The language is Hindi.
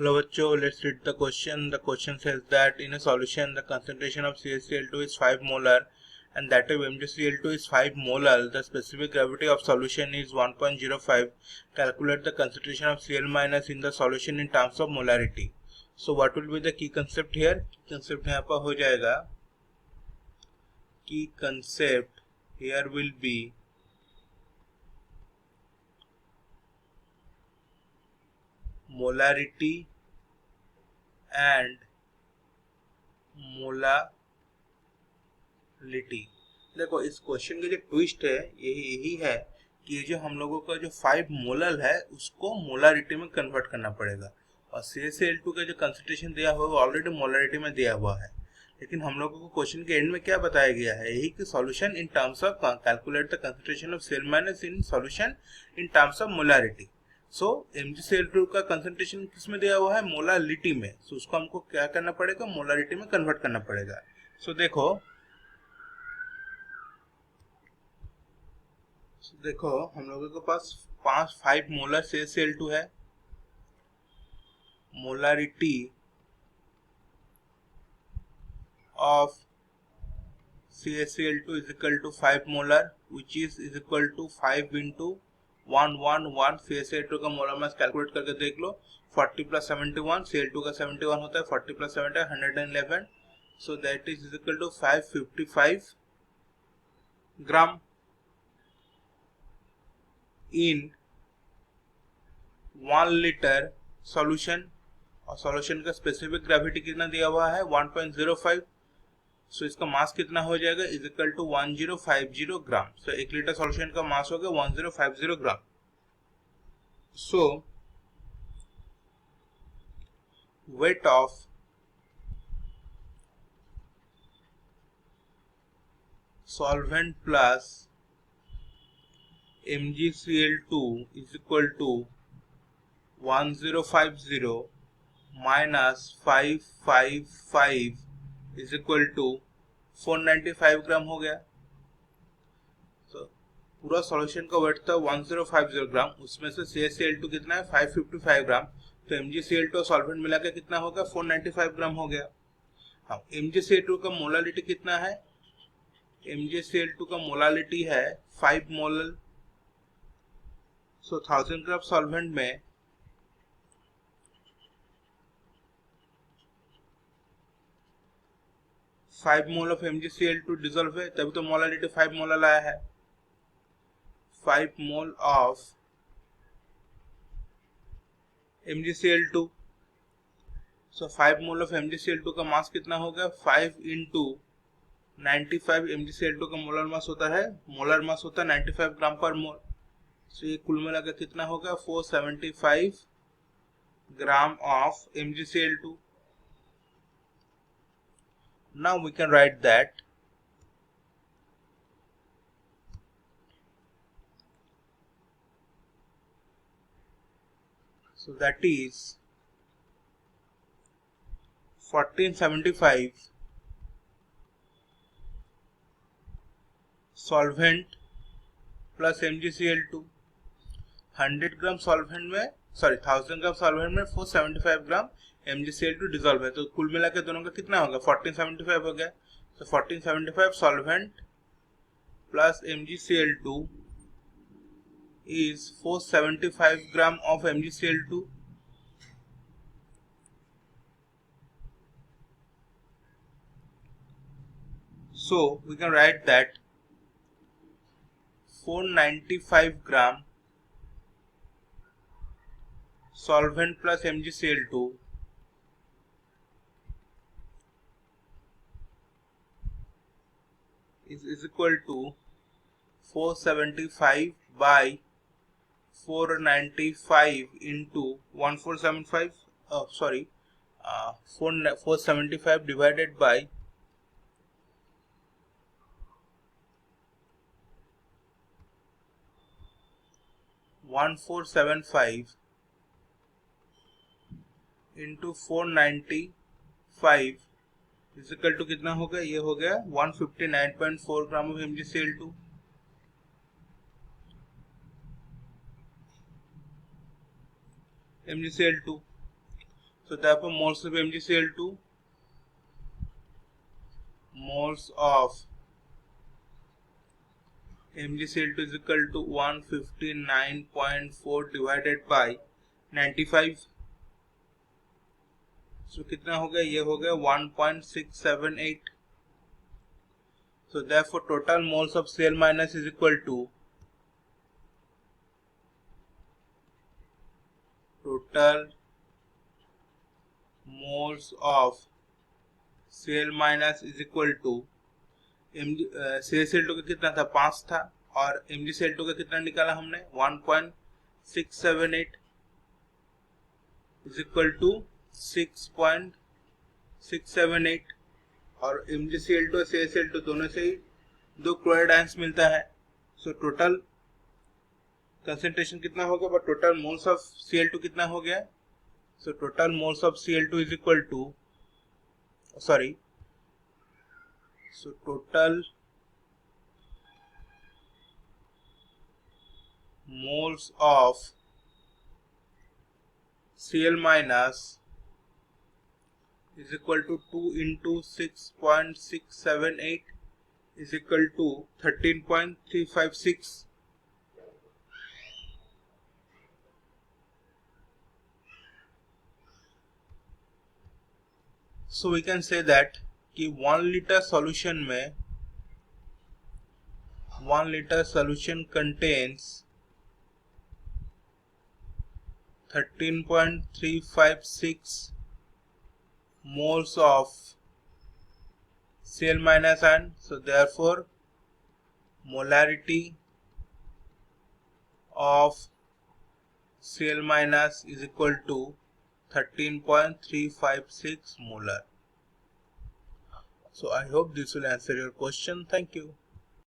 Hello bachcho, let's read the question. The question says that in a solution the concentration of CaCl2 is 5 molar and that of MgCl2 is 5 molar. The specific gravity of solution is 1.05. Calculate the concentration of Cl- in the solution in terms of molarity. So what will be the key concept here? Key concept यहाँ पर हो जाएगा. Key concept here will be molarity and molality. देखो इस क्वेश्चन की जो ट्विस्ट है यही है कि ये जो हम लोगों का जो 5 मोलल है उसको मोलारिटी में कन्वर्ट करना पड़ेगा और CaCl2 का जो कंसंट्रेशन दिया हुआ है वो ऑलरेडी मोलारिटी में दिया हुआ है. लेकिन हम लोगों को क्वेश्चन के एंड में क्या बताया गया है, यही कि solution in terms of calculate the concentration of Cl- in solution in terms of molarity. So MgCl2 का कंसंट्रेशन किस में दिया हुआ है, मोलालिटी में. सो उसको हमको क्या करना पड़ेगा, मोलारिटी में कन्वर्ट करना पड़ेगा. सो देखो हम लोगों के पास 5 मोलर CaCl2 है. Molarity of CaCl2 is equal to 5 molar which is equal to 5 into 111. CaCl2 का मोलर मास कैलकुलेट करके देख लो. 40 plus 71, Cl2 का 71 होता है, 40 plus 70 111. So that is equal to 555 gram in 1 litre solution. और सॉल्यूशन का स्पेसिफिक ग्रेविटी कितना दिया हुआ है, 1.05. सो इसका मास कितना हो जाएगा, is equal to 1050 gram. So 1 litre solution का मास हो गया 1050 gram. So weight of solvent plus MgCl2 is equal to 1050 minus 555 is equal to 495 ग्राम हो गया. तो पूरा सॉल्यूशन का वेट था 1050 ग्राम, उसमें से CaCl2 कितना है 555 ग्राम. तो MgCl2 सॉल्वेंट मिला के कितना होगा 495 ग्राम हो गया. हाँ, MgCl2 का मोलालिटी कितना है, MgCl2 का मोलालिटी है 5 मोलल. सो 1000 ग्राम सॉल्वेंट में 5 मोल ऑफ MgCl2 डिसॉल्व है, तभी तो मोलालिटी 5 मोलल आया है. 5 mole of MgCl2. So 5 mole of MgCl2 का मास कितना होगा, 5 इंटू 95. MgCl2 का मोलर मास होता है 95 ग्राम पर मोल. सो ये कुल मिला के कितना होगा 475 ग्राम of MgCl2. Now we can write that so that is 1475 solvent plus MgCl2. 100 gram solvent में 1000 ग्राम सॉल्वेंट में 475 ग्राम MgCl2 डिसॉल्व है. तो कुल मिला के दोनों का कितना होगा 1475 हो गया. तो 1475 solvent plus MgCl2 is 475 gram of MgCl2. So we can write that 495 gram solvent plus MgCl2 is equal to 475 by 495 into 1475. 475 divided by 1475 into 495 is equal to कितना हो गया, ये हो गया 159.4 gram of MgCl2. MgCl2 So therefore moles of MgCl2, moles of MgCl2 is equal to 159.4 divided by 95. So कितना हो गया, ये हो गया 1.678. So therefore total moles of Cl minus is equal to total moles of Cl minus is equal to CaCl2 का कितना था, 5 था, और MgCl2 का कितना निकाला हमने, 1.678 is equal to 6.678, और MgCl2 और CaCl2 दोनों से ही 2 क्लोराइड आयंस मिलता है. सो टोटल कंसेंट्रेशन कितना हो गया, but total moles of Cl2 कितना हो गया. So total moles of Cl2 is equal to so total moles of Cl minus is equal to 2 into 6.678 is equal to 13.356. So we can say that कि 1 liter solution में 1 liter solution contains 13.356 moles of Cl minus ion. So therefore molarity of Cl minus is equal to 13.356 molar. So I hope this will answer your question. Thank you.